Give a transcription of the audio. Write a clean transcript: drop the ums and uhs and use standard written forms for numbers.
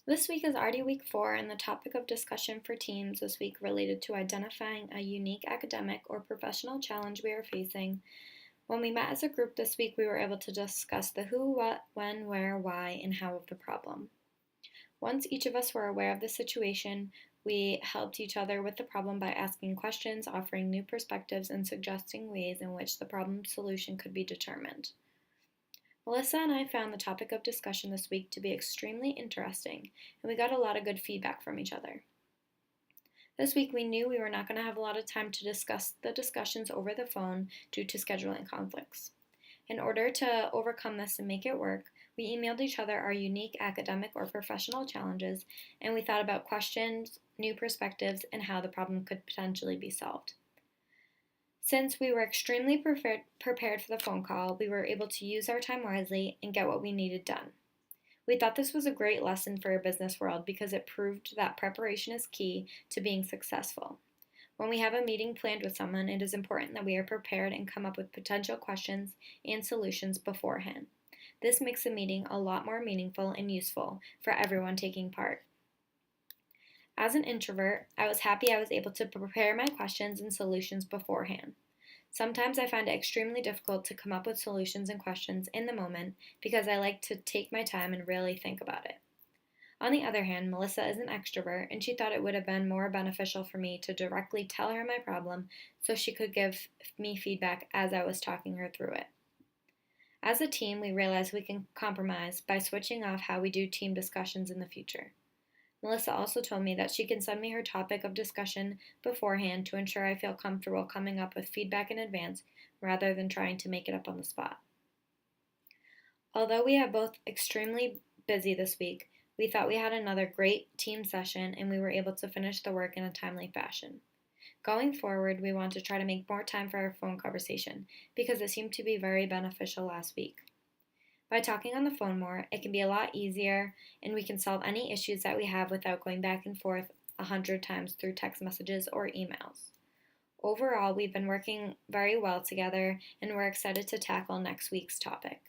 This week is already week 4, and the topic of discussion for teams this week related to identifying a unique academic or professional challenge we are facing. When we met as a group this week, we were able to discuss the who, what, when, where, why, and how of the problem. Once each of us were aware of the situation, we helped each other with the problem by asking questions, offering new perspectives, and suggesting ways in which the problem solution could be determined. Melissa and I found the topic of discussion this week to be extremely interesting, and we got a lot of good feedback from each other. This week we knew we were not going to have a lot of time to discuss the discussions over the phone due to scheduling conflicts. In order to overcome this and make it work, we emailed each other our unique academic or professional challenges, and we thought about questions, new perspectives, and how the problem could potentially be solved. Since we were extremely prepared for the phone call, we were able to use our time wisely and get what we needed done. We thought this was a great lesson for our business world because it proved that preparation is key to being successful. When we have a meeting planned with someone, it is important that we are prepared and come up with potential questions and solutions beforehand. This makes the meeting a lot more meaningful and useful for everyone taking part. As an introvert, I was happy I was able to prepare my questions and solutions beforehand. Sometimes I find it extremely difficult to come up with solutions and questions in the moment because I like to take my time and really think about it. On the other hand, Melissa is an extrovert and she thought it would have been more beneficial for me to directly tell her my problem so she could give me feedback as I was talking her through it. As a team, we realized we can compromise by switching off how we do team discussions in the future. Melissa also told me that she can send me her topic of discussion beforehand to ensure I feel comfortable coming up with feedback in advance rather than trying to make it up on the spot. Although we have both extremely busy this week, we thought we had another great team session and we were able to finish the work in a timely fashion. Going forward, we want to try to make more time for our phone conversation because it seemed to be very beneficial last week. By talking on the phone more, it can be a lot easier and we can solve any issues that we have without going back and forth 100 times through text messages or emails. Overall, we've been working very well together and we're excited to tackle next week's topic.